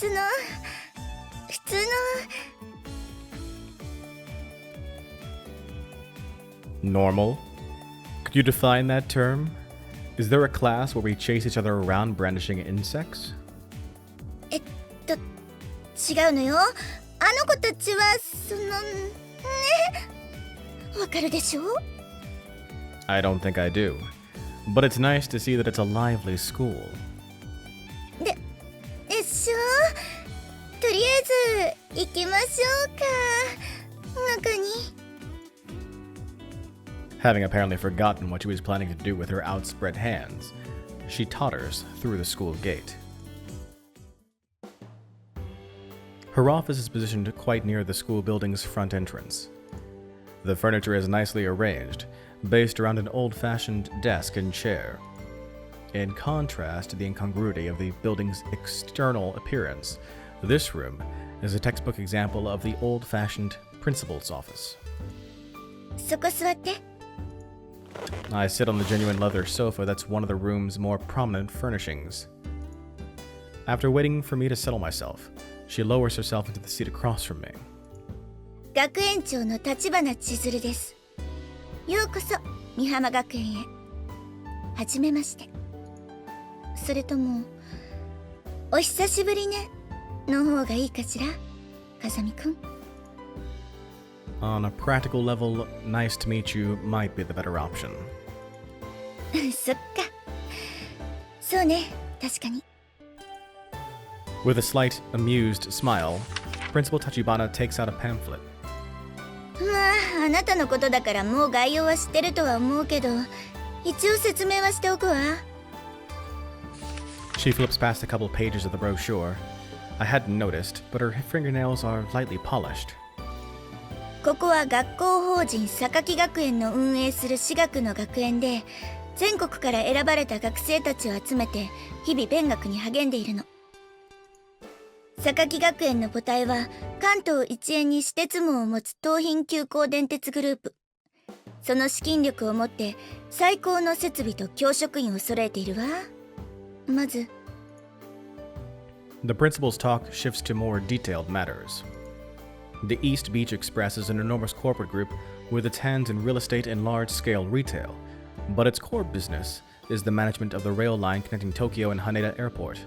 普通の Normal? Could you define that term? Is there a class where we chase each other around brandishing insects? 違うのよ。あの子たちはわかるでしょ? I don't think I do. But it's nice to see that it's a lively school. でしょ? とりあえず行きましょうか。中に。Having apparently forgotten what she was planning to do with her outspread hands, she totters through the school gate. Her office is positioned quite near the school building's front entrance. The furniture is nicely arranged, based around an old-fashioned desk and chair. In contrast to the incongruity of the building's external appearance, this room is a textbook example of the old-fashioned principal's office. そこ座って。 I sit on the genuine leather sofa that's one of the room's more prominent furnishings. After waiting for me to settle myself, she lowers herself into the seat across from me. 学園長の立花千鶴です。ようこそ美浜学園へ。はじめまして。それともお久しぶりねの方がいいかしら、風見くん。 On a practical level, nice to meet you might be the better option. そっか。そうね、確かに。 With a slight, amused smile, Principal Tachibana takes out a pamphlet. まあ、あなたのことだからもう概要は知ってるとは思うけど、一応説明はしておくわ。 She flips past a couple pages of the brochure. I hadn't noticed, but her fingernails are lightly polished. ここは学校法人榊学園の運営する私学の学園で、全国から選ばれた学生たちを集めて日々勉学に励んでいるの。榊学園の母体は関東一円に私鉄網を持つ東浜急行電鉄グループ。その資金力をもって最高の設備と教職員を揃えているわ。まず The principal's talk shifts to more detailed matters. The East Beach Express is an enormous corporate group with its hands in real estate and large-scale retail, but its core business is the management of the rail line connecting Tokyo and Haneda Airport.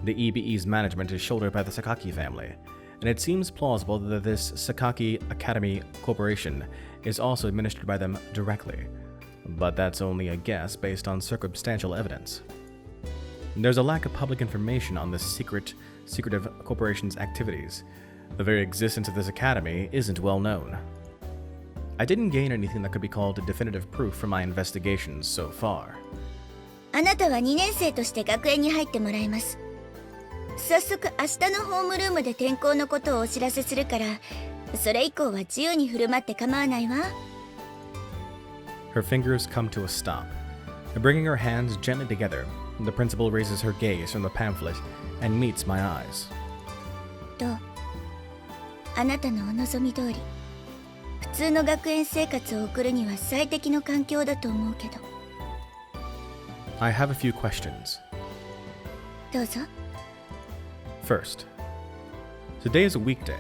The EBE's management is shouldered by the Sakaki family, and it seems plausible that this Sakaki Academy Corporation is also administered by them directly, but that's only a guess based on circumstantial evidence. There's a lack of public information on this secretive corporation's activities. The very existence of this academy isn't well known. I didn't gain anything that could be called definitive proof from my investigations so far. あなたは2年生として学園に入ってもらいます。早速明日のホームルームで転校のことをお知らせするから、それ以降は自由に振る舞って構わないわ。 Her fingers come to a stop. Bringing her hands gently together, the principal raises her gaze from the pamphlet and meets my eyes. どう？あなたのお望み通り、普通の学園生活を送るには最適の環境だと思うけど。 I have a few questions. どうぞ。 First, today is a weekday,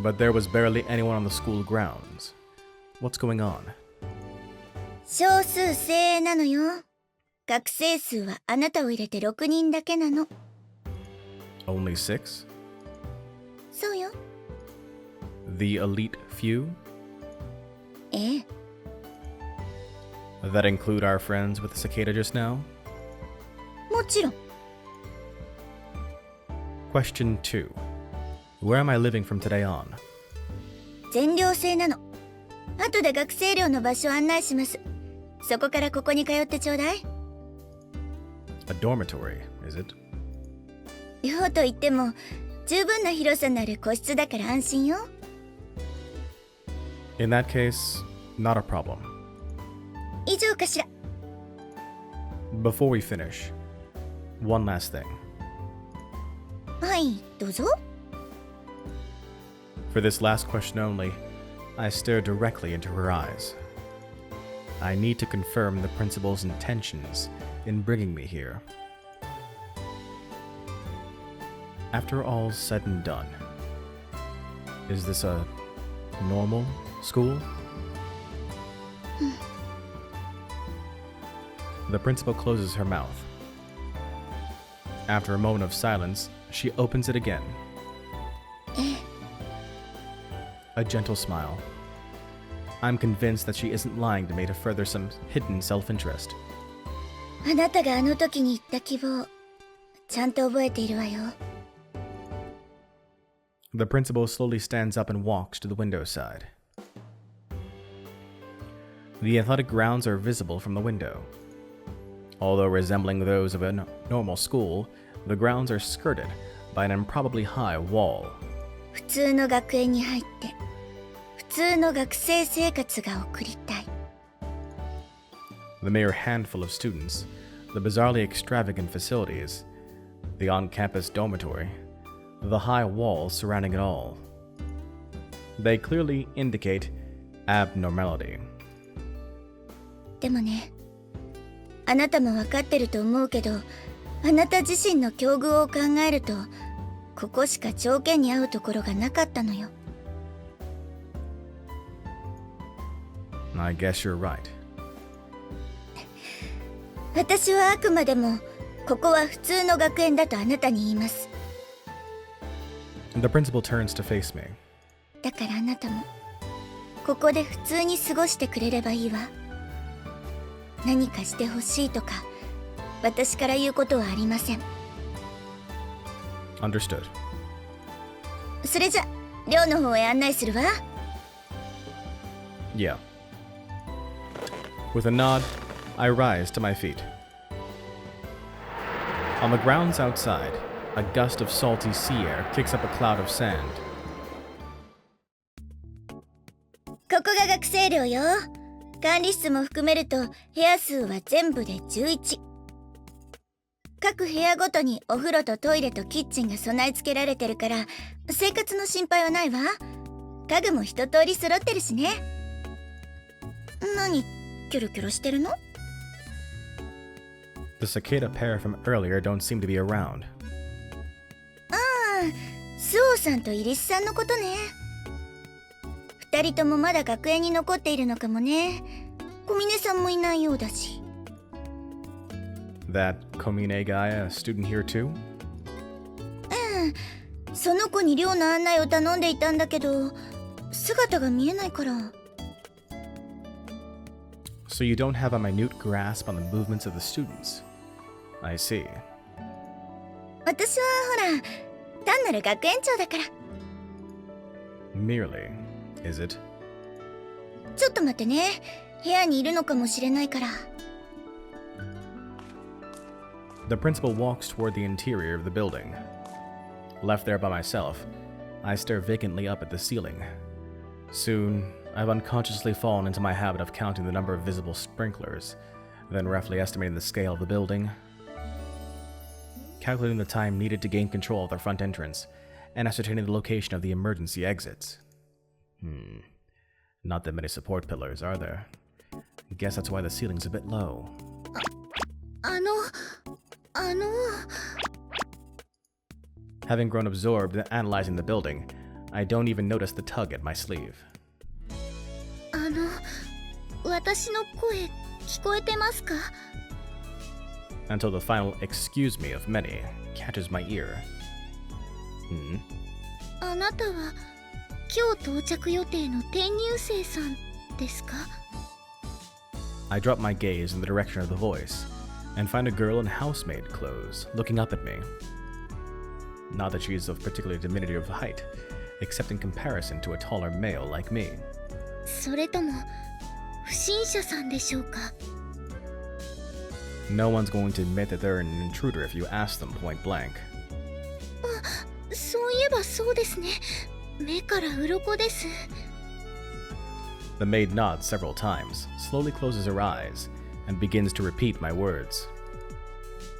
but there was barely anyone on the school grounds. What's going on? 少数精鋭なのよ。学生数はあなたを入れて6人だけなの。 Only 6? そうよ。 The elite few? ええ。 That include our friends with the cicada just now? もちろん。 Question 2. Where am I living from today on? 全寮制なの。後で学生寮の場所を案内します。そこからここに通ってちょうだい。 A dormitory, is it? 寮といっても十分な広さのある個室だから安心よ。 In that case, not a problem. 以上かしら。 Before we finish, one last thing. はい、どうぞ。 For this last question only, I stare directly into her eyes. I need to confirm the principal's intentions in bringing me here. After all's said and done, is this a normal school? The principal closes her mouth. After a moment of silence, she opens it again. A gentle smile. I'm convinced that she isn't lying to me to further some hidden self-interest. あなたがあの時に言った希望、ちゃんと覚えているわよ。The principal slowly stands up and walks to the window side. The athletic grounds are visible from the window. Although resembling those of a normal school, the grounds are skirted by an improbably high wall. 普通の学園に入って、普通の学生生活が送りたい。The mere handful of students, the bizarrely extravagant facilities, the on-campus dormitory, the high walls surrounding it all. They clearly indicate abnormality. でもね、あなたも分かってると思うけど、あなた自身の境遇を考えると、ここしか条件に合うところがなかったのよ。I guess you're right. 私はあくまでも、ここは普通の学園だとあなたに言います。The principal turns to face me. だからあなたも、ここで普通に過ごしてくれればいいわ。何かしてほしいとか、私から言うことはありません。Understood. それじゃ、寮の方へ案内するわ。Yeah. With a nod, I rise to my feet. On the grounds outside, a gust of salty sea air kicks up a cloud of sand. ここが学生寮よ。管理室も含めると部屋数は全部で11。各部屋ごとにお風呂とトイレとキッチンが備え付けられてるから生活の心配はないわ。家具も一通り揃ってるしね。何キョロキョロしてるの？ The cicada pair from earlier don't seem to be around. ああ、スオさんとイリスさんのことね。二人ともまだ学園に残っているのかもね。小峰さんもいないようだし。That Komine guy a student here too? その子に寮の案内を頼んでいたんだけど、姿が見えないから。So you don't have a minute grasp on the movements of the students. I see. 私はほら、単なる学園長だから。Merely, is it? ちょっと待ってね。部屋にいるのかもしれないから。The principal walks toward the interior of the building. Left there by myself, I stare vacantly up at the ceiling. Soon, I've unconsciously fallen into my habit of counting the number of visible sprinklers, then roughly estimating the scale of the building, calculating the time needed to gain control of the front entrance, and ascertaining the location of the emergency exits. Not that many support pillars, are there? Guess that's why the ceiling's a bit low. あの Having grown absorbed in analyzing the building, I don't even notice the tug at my sleeve. 私の声聞こえてますか？ Until the final excuse me of many catches my ear. あなたは今日到着予定の転入生さんですか？ I drop my gaze in the direction of the voice and find a girl in housemaid clothes looking up at me. Not that she is of particularly diminutive height, except in comparison to a taller male like me. それとも不審者さんでしょうか？ No one's going to admit that they're an intruder if you ask them point blank. そういえばそうですね。目から鱗です。 The maid nods several times, slowly closes her eyes, and begins to repeat my words.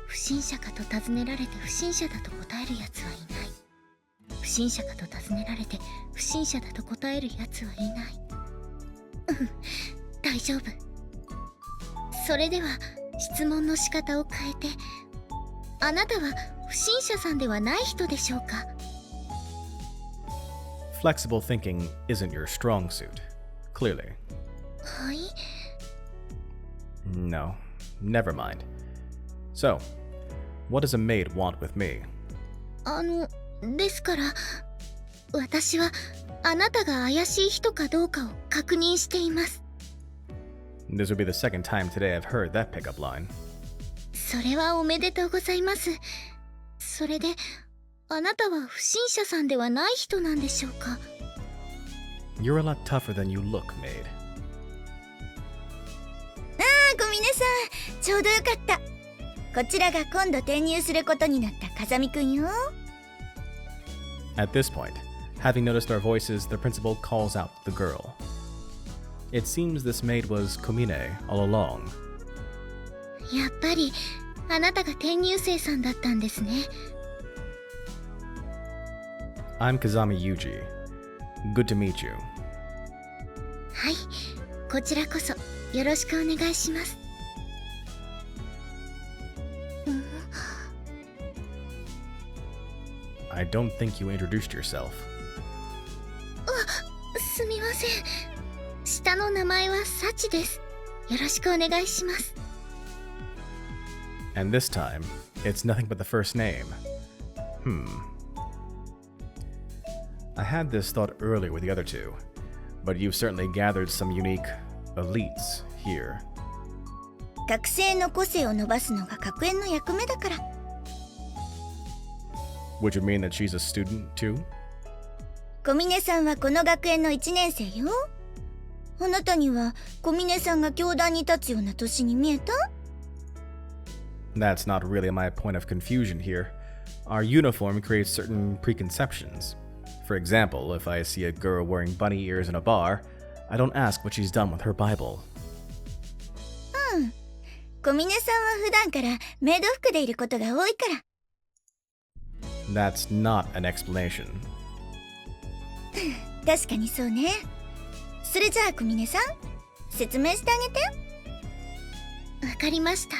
不審者かと尋ねられて不審者だと答えるやつはいない。不審者かと尋ねられて不審者だと答えるやつはいない。大丈夫。それでは質問の仕方を変えて、あなたは不審者さんではない人でしょうか？ Flexible thinking isn't your strong suit, clearly. はい。 No, never mind. So, what does a maid want with me? ですから、私はあなたが怪しい人かどうかを確認しています。 This would be the second time today I've heard that pickup line. それはおめでとうございます。それで、あなたは不審者さんではない人なんでしょうか？ You're a lot tougher than you look, maid. 小峰さん、ちょうどよかった。こちらが今度転入することになった風見くんよ。 At this point, having noticed our voices, the principal calls out the girl. It seems this maid was Komine all along. やっぱり、あなたが転入生さんだったんですね。 I'm Kazami Yuji. Good to meet you. はい、こちらこそよろしくお願いします。I don't think you introduced yourself. すみません。下の名前はサチです。よろしくお願いします。 And this time, it's nothing but the first name. I had this thought earlier with the other two, but you've certainly gathered some unique elites here. 学生の個性を伸ばすのが学園の役目だから。Would you mean that she's a student too? 小峰さんはこの学園の1年生よ。あなたには小峰さんが教壇に立つような年に見えた？ That's not really my point of confusion here. Our uniform creates certain preconceptions. For example, if I see a girl wearing bunny ears in a bar, I don't ask what she's done with her Bible. 小峰さんは普段からメイド服でいることが多いから。 That's not an explanation. 確かにそうね。それじゃあ小峰さん、説明してあげて。わかりました。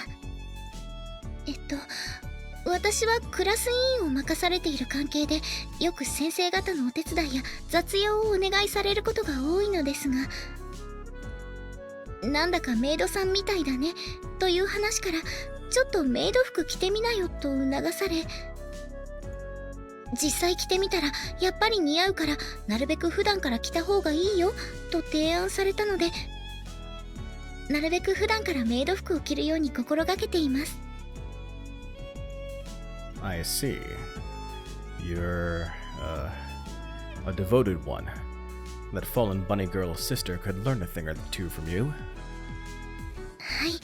私はクラス委員を任されている関係で、よく先生方のお手伝いや雑用をお願いされることが多いのですが、なんだかメイドさんみたいだねという話から、ちょっとメイド服着てみなよと促され、実際着てみたらやっぱり似合うから、なるべく普段から着た方がいいよと提案されたので、なるべく普段からメイド服を着るように心がけています。 I see. You're, a devoted one. That fallen bunny girl's sister could learn a thing or two from you. はい、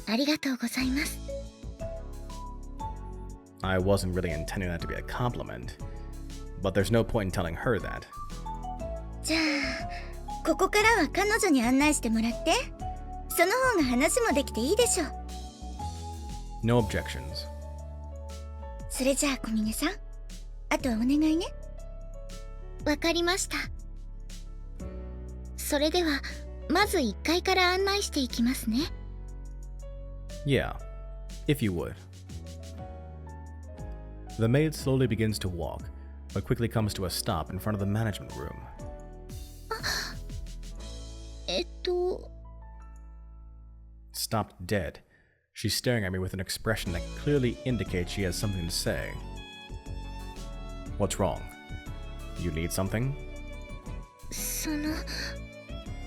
ありがとうございます。 I wasn't really intending that to be a compliment, but there's no point in telling her that. じゃあここからは彼女に案内してもらって。その方が話もできていいでしょう。 No objections. それじゃあ小峰さん、あとはお願いね。わかりました。それではまず1階から案内していきますね。 Yeah, if you would. The maid slowly begins to walk, but quickly comes to a stop in front of the management room. 'Stopped dead. She's staring at me with an expression that clearly indicates she has something to say. What's wrong? You need something?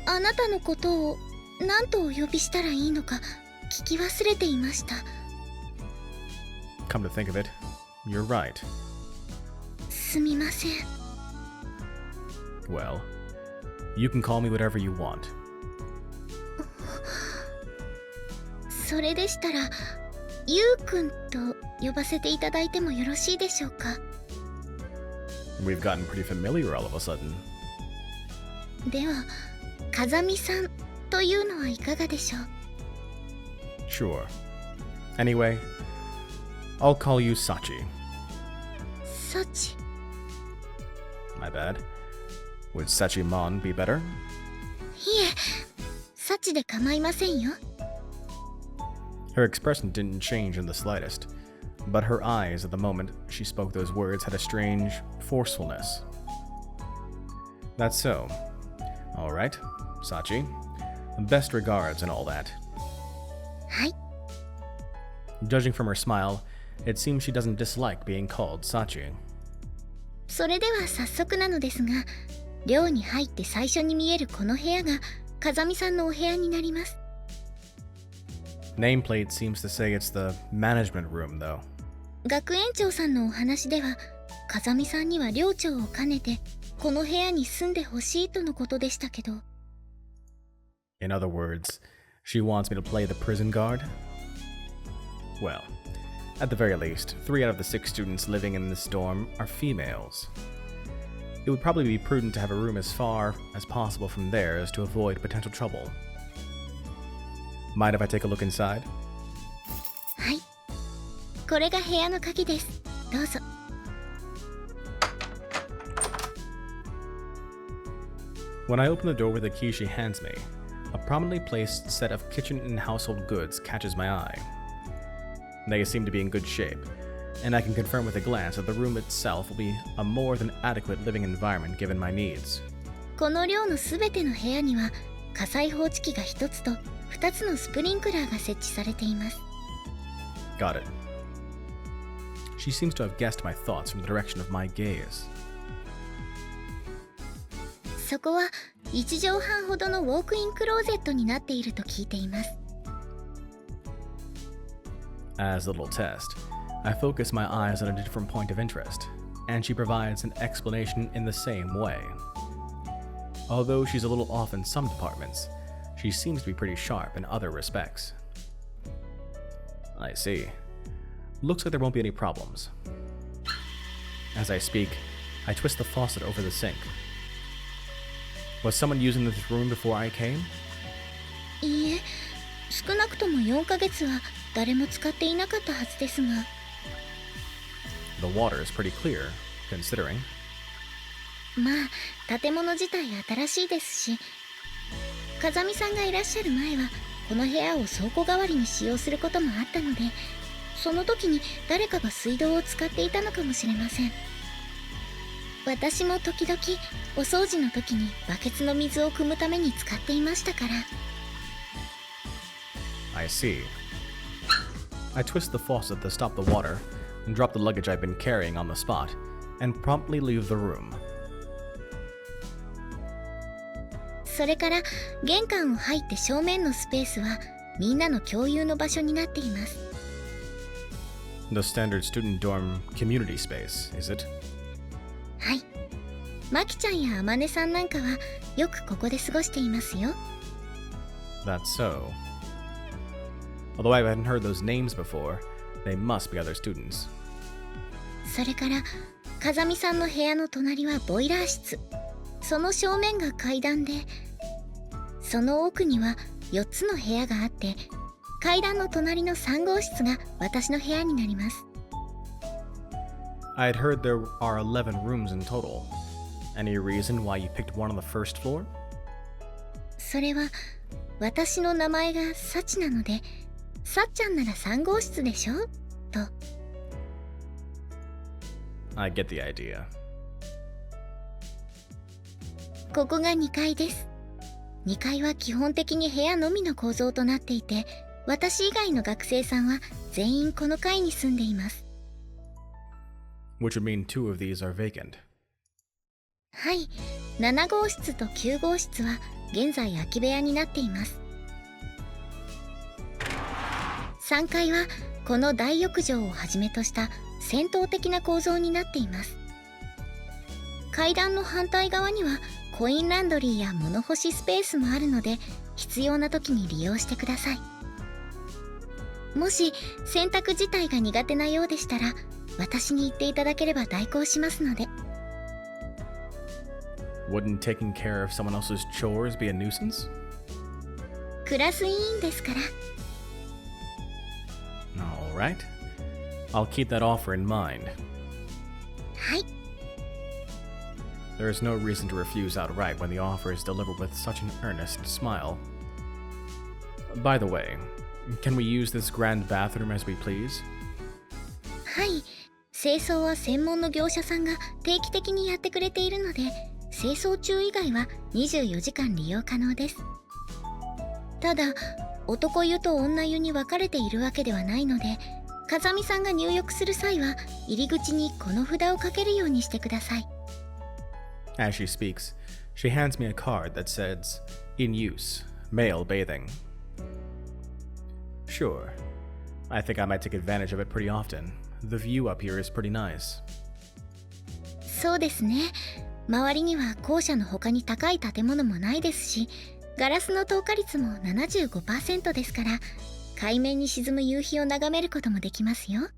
あなたのことを何とお呼びしたらいいのか聞き忘れていました。 Come to think of it, you're right. すみません。 Well, you can call me whatever you want. それでしたら、ゆうくんと呼ばせていただいてもよろしいでしょうか。 We've gotten pretty familiar all of a sudden. では、風見さんというのはいかがでしょう。 Sure. Anyway, I'll call you Sachi. サチ。 My bad. Would Sachimon be better? いえ、サチで構いませんよ。 Her expression didn't change in the slightest, but her eyes at the moment she spoke those words had a strange forcefulness. That's so. All right, Sachi. Best regards and all that. はい。 Judging from her smile, it seems she doesn't dislike being called Sachi. それでは早速なのですが、寮に入って最初に見えるこの部屋が風見さんのお部屋になります。 Nameplate seems to say it's the management room, though. 学園長さんのお話では、風見さんには寮長を兼ねてこの部屋に住んでほしいとのことでしたけど。 In other words, she wants me to play the prison guard? Well, at the very least, 3 out of the 6 students living in this dorm are females. It would probably be prudent to have a room as far as possible from theirs to avoid potential trouble. Mind if I take a look inside? はい。これが部屋の鍵です。どうぞ。 When I open the door with the key she hands me, a prominently placed set of kitchen and household goods catches my eye. They seem to be in good shape, and I can confirm with a glance that the room itself will be a more than adequate living environment given my needs. この寮のすべての部屋には火災報知器が1つと2つのスプリンクラーが設置されています。 Got it. She seems to have guessed my thoughts from the direction of my gaze. そこは1畳半ほどのウォークインクローゼットになっていると聞いています。 As a little test, I focus my eyes on a different point of interest, and she provides an explanation in the same way. Although she's a little off in some departments, she seems to be pretty sharp in other respects. I see. Looks like there won't be any problems. As I speak, I twist the faucet over the sink. Was someone using this room before I came? いいえ、少なくとも4ヶ月は誰も使っていなかったはずですが。 The water is pretty clear, considering. まあ、建物自体新しいですし、風見さんがいらっしゃる前はこの部屋を倉庫代わりに使用することもあったので、その時に誰かが水道を使っていたのかもしれません。私も時々お掃除の時にバケツの水を汲むために使っていましたから。 I see. I twist the faucet to stop the water and drop the luggage I've been carrying on the spot, and promptly leave the room. それから玄関を入って正面のスペースはみんなの共有の場所になっています。 The standard student dorm community space, is it? はい。マキちゃんやアマネさんなんかはよくここで過ごしていますよ。 That's so. Although I haven't heard those names before, they must be other students. それから風見さんの部屋の隣はボイラー室。その正面が階段で、その奥には4つの部屋があって、階段の隣の3号室が私の部屋になります。 I had heard there are 11 rooms in total. Any reason why you picked one on the first floor? それは私の名前がサチなので、さっちゃんなら3号室でしょと。 I get the idea. ここが2階です。2階は基本的に部屋のみの構造となっていて、私以外の学生さんは全員この階に住んでいます。 Which would mean 2 of these are vacant. はい、7号室と9号室は現在空き部屋になっています。3階はこの大浴場をはじめとした戦闘的な構造になっています。階段の反対側にはコインランドリーや物干しスペースもあるので、必要な時に利用してください。もし洗濯自体が苦手なようでしたら、私に言っていただければ代行しますので。 Wouldn't taking care of someone else's chores be a nuisance? クラス委員ですから。 Alright. I'll keep that offer in mind. はい。 There is no reason to refuse outright when the offer is delivered with such an earnest smile. By the way, can we use this grand bathroom as we please? 清掃は専門の業者さんが定期的にやってくれているので、清掃中以外は24時間利用可能です。ただ、男湯と女湯に分かれているわけではないので、風見さんが入浴する際は入り口にこの札をかけるようにしてください。As she speaks, she hands me a card that says, "In use, male bathing." Sure. I think I might take advantage of it pretty often. The view up here is pretty nice. そうですね。周りには校舎の他に高い建物もないですし、ガラスの透過率も 75% ですから、海面に沈む夕日を眺めることもできますよ。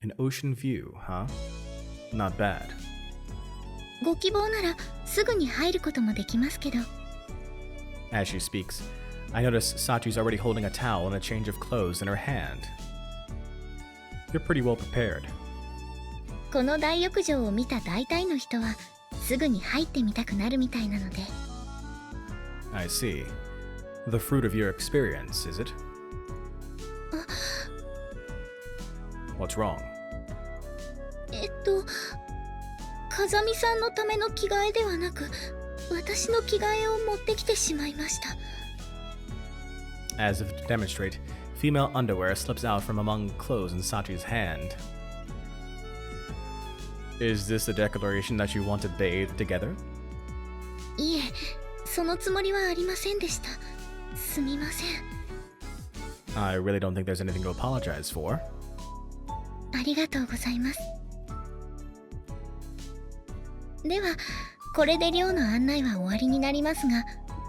An ocean view, huh? Not bad. ご希望ならすぐに入ることもできますけど。As she speaks, I notice Sachi's already holding a towel and a change of clothes in her hand. You're pretty well prepared. この大浴場を見た大体の人はすぐに入ってみたくなるみたいなので。I see. The fruit of your experience, is it? What's wrong? 風見さんのための着替えではなく、私の着替えを持ってきてしまいました。As if to demonstrate, female underwear slips out from among clothes in Sachi's hand. Is this a declaration that you want to bathe together? いえ、そのつもりはありませんでした。すみません。I really don't think there's anything to apologize for. ありがとうございます。では、これで寮の案内は終わりになりますが、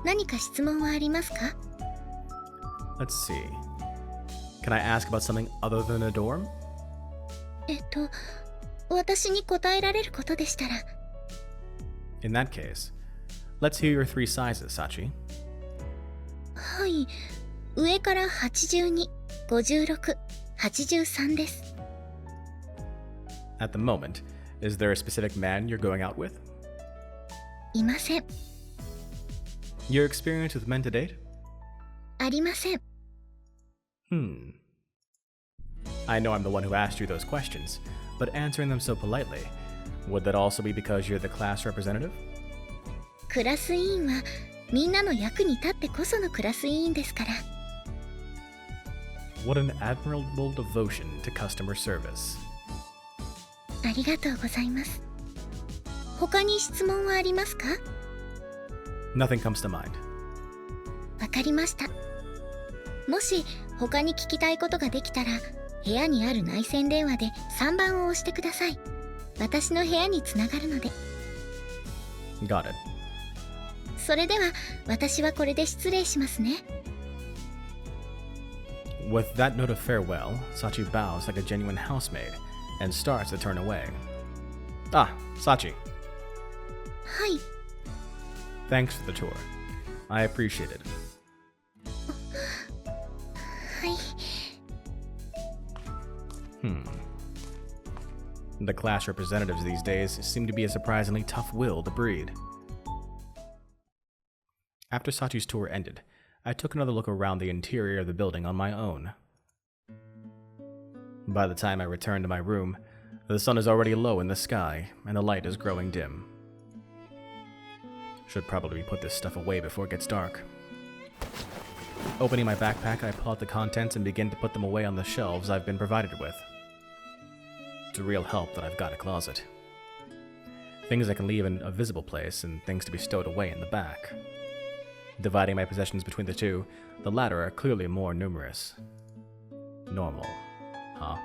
何か質問はありますか？ Let's see. Can I ask about something other than a dorm? 私に答えられることでしたら。In that case, let's hear your 3 sizes, Sachi. はい、上から82、56、83です。At the moment, is there a specific man you're going out with? いません。Your experience with men to date? ありません。I know I'm the one who asked you those questions, but answering them so politely, would that also be because you're the class representative? クラス委員はみんなの役に立ってこそのクラス委員ですから。What an admirable devotion to customer service. ありがとうございます。他に質問はありますか？ Nothing comes to mind. わかりました。もし他に聞きたいことができたら、部屋にある内線電話で3番を押してください。私の部屋につながるので。Got it. それでは私はこれで失礼しますね。With that note of farewell, Sachi bows like a genuine housemaid and starts to turn away. Ah, Sachi. はい。 Thanks for the tour. I appreciate it. はい。The class representatives these days seem to be a surprisingly tough-willed breed. After Sachi's tour ended, I took another look around the interior of the building on my own. By the time I returned to my room, the sun is already low in the sky, and the light is growing dim. Should probably put this stuff away before it gets dark. Opening my backpack, I pull out the contents and begin to put them away on the shelves I've been provided with. It's a real help that I've got a closet. Things I can leave in a visible place and things to be stowed away in the back. Dividing my possessions between the two, the latter are clearly more numerous. Normal, huh?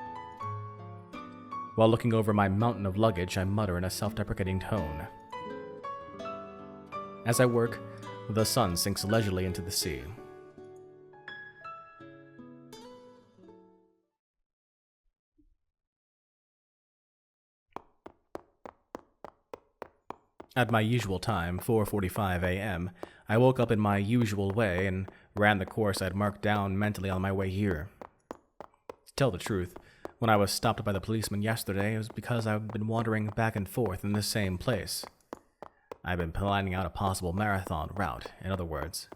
While looking over my mountain of luggage, I mutter in a self-deprecating tone. As I work, the sun sinks leisurely into the sea. At my usual time, 4:45 a.m., I woke up in my usual way and ran the course I'd marked down mentally on my way here. To tell the truth, when I was stopped by the policeman yesterday, it was because I've been wandering back and forth in this same place. I've been planning out a possible marathon route, in other words.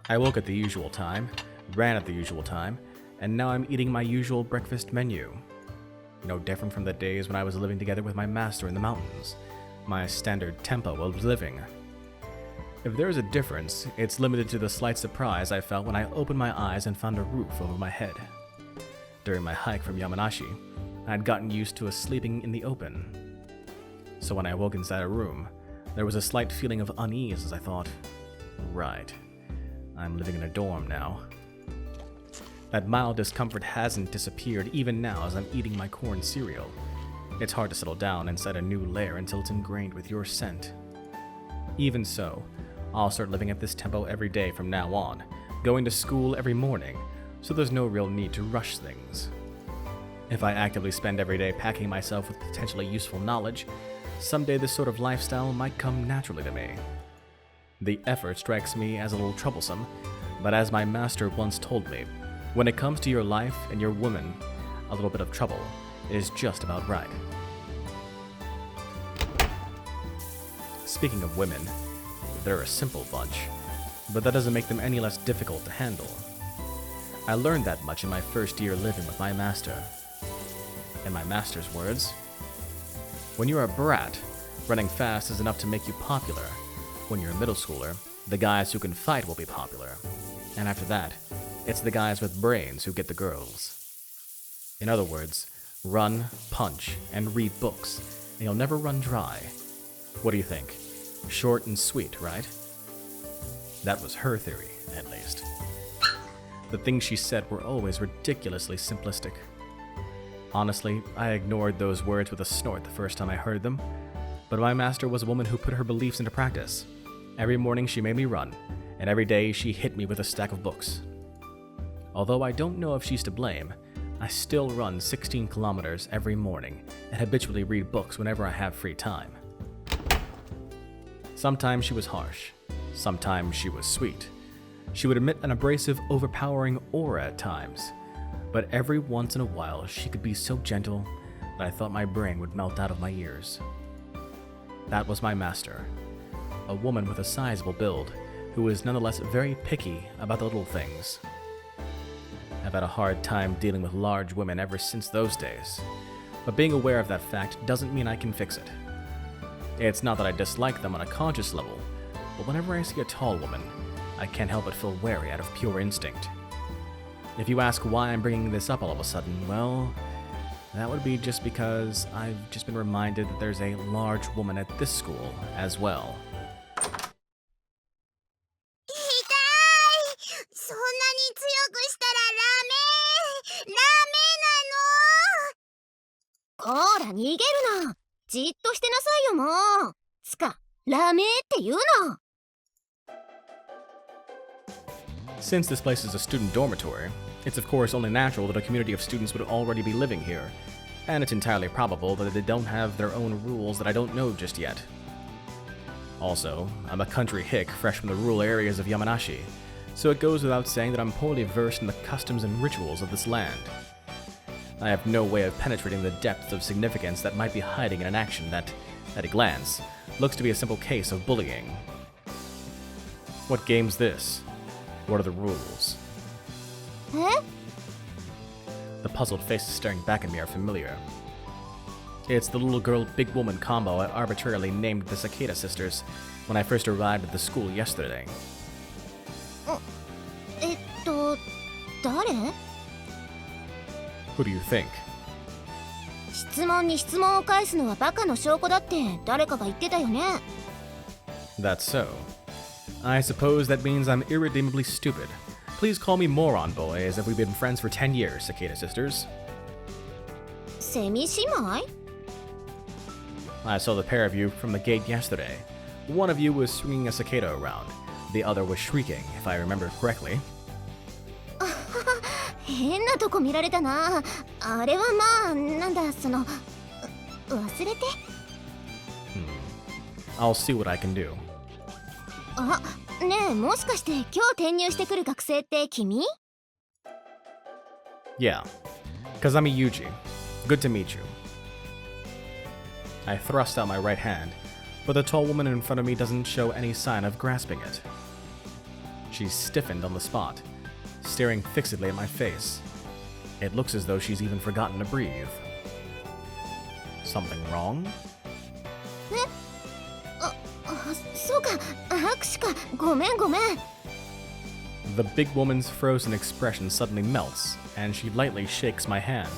I woke at the usual time, ran at the usual time, and now I'm eating my usual breakfast menu. No different from the days when I was living together with my master in the mountains, my standard tempo of living. If there is a difference, it's limited to the slight surprise I felt when I opened my eyes and found a roof over my head. During my hike from Yamanashi, I had gotten used to sleeping in the open. So when I woke inside a room, there was a slight feeling of unease as I thought, right, I'm living in a dorm now. That mild discomfort hasn't disappeared even now as I'm eating my corn cereal. It's hard to settle down inside a new lair until it's ingrained with your scent. Even so, I'll start living at this tempo every day from now on, going to school every morning, so there's no real need to rush things. If I actively spend every day packing myself with potentially useful knowledge, someday this sort of lifestyle might come naturally to me. The effort strikes me as a little troublesome, but as my master once told me, when it comes to your life and your woman, a little bit of trouble is just about right. Speaking of women, they're a simple bunch, but that doesn't make them any less difficult to handle. I learned that much in my first year living with my master. In my master's words, when you're a brat, running fast is enough to make you popular. When you're a middle schooler, the guys who can fight will be popular. And after that, it's the guys with brains who get the girls. In other words, run, punch, and read books, and you'll never run dry. What do you think? Short and sweet, right? That was her theory, at least. The things she said were always ridiculously simplistic. Honestly, I ignored those words with a snort the first time I heard them, but my master was a woman who put her beliefs into practice. Every morning she made me run, and every day she hit me with a stack of books. Although I don't know if she's to blame, I still run 16 kilometers every morning and habitually read books whenever I have free time. Sometimes she was harsh, sometimes she was sweet. She would emit an abrasive, overpowering aura at times, but every once in a while she could be so gentle that I thought my brain would melt out of my ears. That was my master, a woman with a sizable build who was nonetheless very picky about the little things. I've had a hard time dealing with large women ever since those days, but being aware of that fact doesn't mean I can fix it. It's not that I dislike them on a conscious level, but whenever I see a tall woman, I can't help but feel wary out of pure instinct. If you ask why I'm bringing this up all of a sudden, well, that would be just because I've just been reminded that there's a large woman at this school as well. 痛い。そんなに強くしたらダメなの。こーら逃げるな。じっとしてなさいよもう。つか、ラメって言うな。 Since this place is a student dormitory, it's of course only natural that a community of students would already be living here, and it's entirely probable that they don't have their own rules that I don't know just yet. Also, I'm a country hick fresh from the rural areas of Yamanashi, so it goes without saying that I'm poorly versed in the customs and rituals of this land. I have no way of penetrating the depths of significance that might be hiding in an action that, at a glance, looks to be a simple case of bullying. What game's this? What are the rules? Eh? The puzzled faces staring back at me are familiar. It's the little girl, big woman combo I arbitrarily named the Cicada Sisters when I first arrived at the school yesterday. 誰? Who do you think? 質問に質問を返すのはバカの証拠だって誰かが言ってたよね。 That's so. I suppose that means I'm irredeemably stupid. Please call me moron boy, as if we've been friends for 10 years, Cicada Sisters. セミ姉妹? I saw the pair of you from the gate yesterday. One of you was swinging a cicada around. The other was shrieking, if I remember correctly. 変なとこ見られたな。あれはまあ、なんだ、その、忘れて。I'll see what I can do. あ、ねえ、もしかして今日転入してくる学生って君? Yeah. Kazami Yuji. Good to meet you. I thrust out my right hand, but the tall woman in front of me doesn't show any sign of grasping it. She's stiffened on the spot, staring fixedly at my face. It looks as though she's even forgotten to breathe. Something wrong? そうか、握手か。ごめんごめん。 The big woman's frozen expression suddenly melts, and she lightly shakes my hand.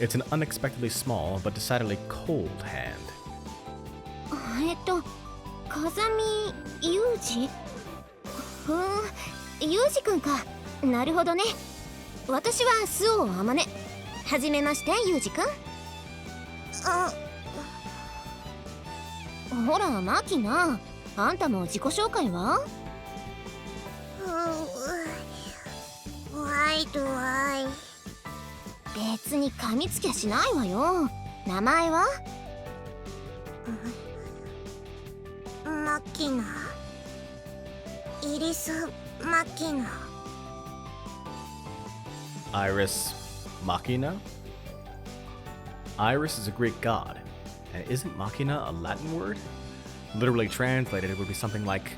It's an unexpectedly small but decidedly cold hand. 風見裕二？裕二くんか。なるほどね。私は周防あまね。はじめまして、裕二くん。ほら、マキナ。あんたも自己紹介は？Why do I? 別に噛みつきゃしないわよ。名前は？マキナ。イリス・マキナ。Iris Machina? Iris is a Greek god, and isn't Machina a Latin word? Literally translated, it would be something like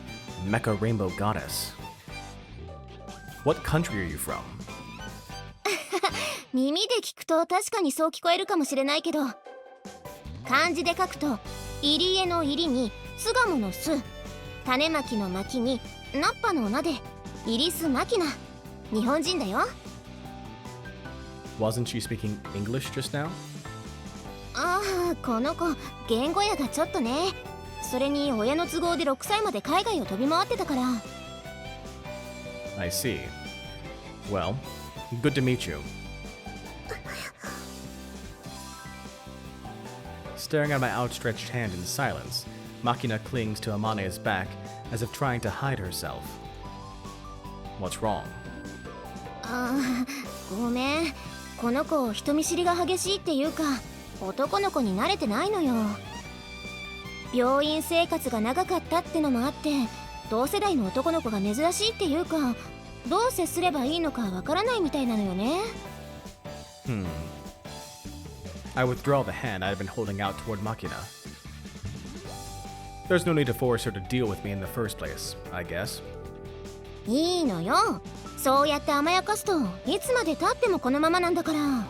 Mecha Rainbow Goddess. What country are you from? 耳で聞くと確かにそう聞こえるかもしれないけど、漢字で書くと入り江の入りに巣鴨の巣、種まきのまきにナッパの名でイリス・マキナ。日本人だよ。Wasn't she speaking English just now? ああ、この子言語やがちょっとね。それに親の都合で6歳まで海外を飛び回ってたから。 I see. Well, good to meet you. Staring at my outstretched hand in silence, Machina clings to Amane's back as if trying to hide herself. What's wrong? ああ、ごめん。この子人見知りが激しいっていうか、男の子に慣れてないのよ。病院生活が長かったってのもあって、同世代の男の子が珍しいっていうか、どう接すればいいのかわからないみたいなのよね。I withdraw the hand I had been holding out toward Machina. There's no need to force her to deal with me in the first place, I guess. いいのよ。そうやって甘やかすといつまで経ってもこのままなんだから。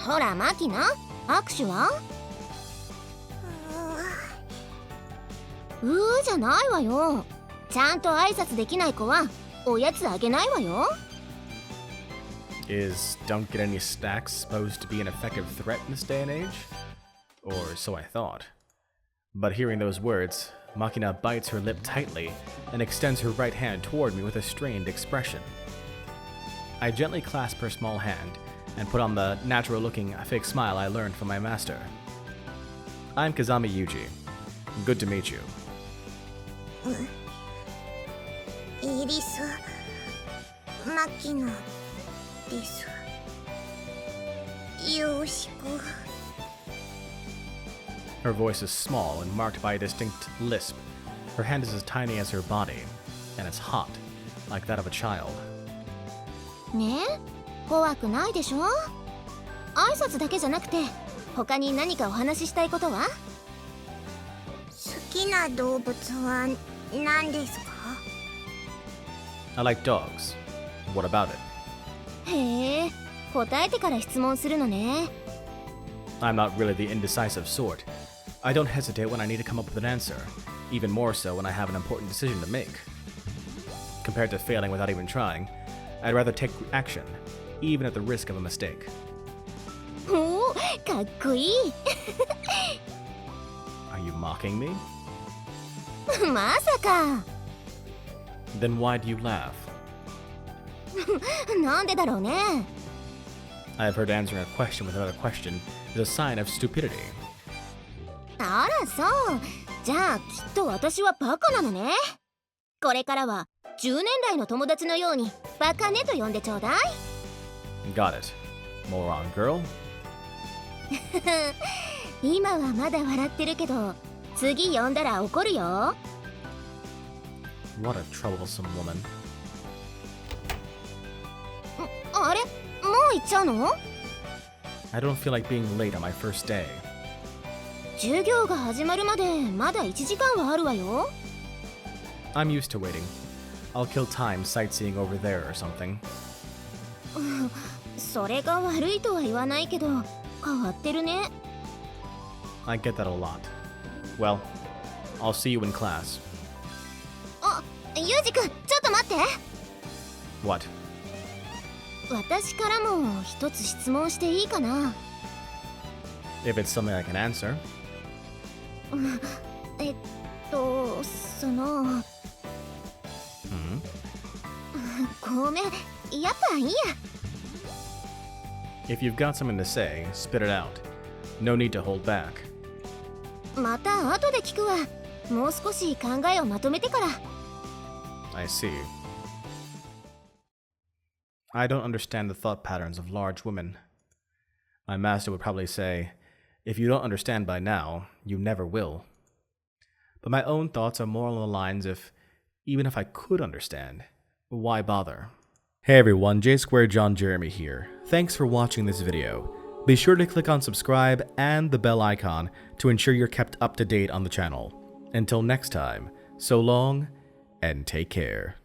ほらマキナ、握手は？じゃないわよ。ちゃんと挨拶できない子はおやつあげないわよ。 Is don't get any stacks supposed to be an effective threat in this day and age? Or so I thought. But hearing those words, Machina bites her lip tightly and extends her right hand toward me with a strained expression. I gently clasp her small hand and put on the natural-looking fake smile I learned from my master. I'm Kazami Yuji. Good to meet you. イリス・マキナです。よろしく。 Her voice is small and marked by a distinct lisp. Her hand is as tiny as her body, and it's hot, like that of a child. ねえ、怖くないでしょ？挨拶だけじゃなくて、他に何かお話ししたいことは？好きな動物は何ですか？ I like dogs. What about it? へえ、答えてから質問するのね。 I'm not really the indecisive sort. I don't hesitate when I need to come up with an answer, even more so when I have an important decision to make. Compared to failing without even trying, I'd rather take action, even at the risk of a mistake. おお、かっこいい。 Are you mocking me? まさか。 Then why do you laugh? なんでだろうね。 I've heard answering a question with another question is a sign of stupidity. あらそう。じゃあきっと私はバカなのね。これからは10年来の友達のようにバカねと呼んでちょうだい。 Got it. Moron girl? 今はまだ笑ってるけど、次呼んだら怒るよ。 What a troublesome woman. あれ、もう行っちゃうの？ I don't feel like being late on my first day. 授業が始まるまでまだ1時間はあるわよ。 I'm used to waiting. I'll kill time sightseeing over there or something. それが悪いとは言わないけど、変わってるね。I get that a lot. Well, I'll see you in class. あ、ユージくん、ちょっと待って。 What? 私からも一つ質問していいかな。 If it's something I can answer. その Hmm? ごめん、やっぱいいや。 If you've got something to say, spit it out. No need to hold back. また後で聞くわ。もう少し考えをまとめてから。 I see. I don't understand the thought patterns of large women. My master would probably say, if you don't understand by now, you never will. But my own thoughts are more along the lines of, even if I could understand, why bother? Hey everyone, J Square John Jeremy here. Thanks for watching this video. Be sure to click on subscribe and the bell icon to ensure you're kept up to date on the channel. Until next time, so long and take care.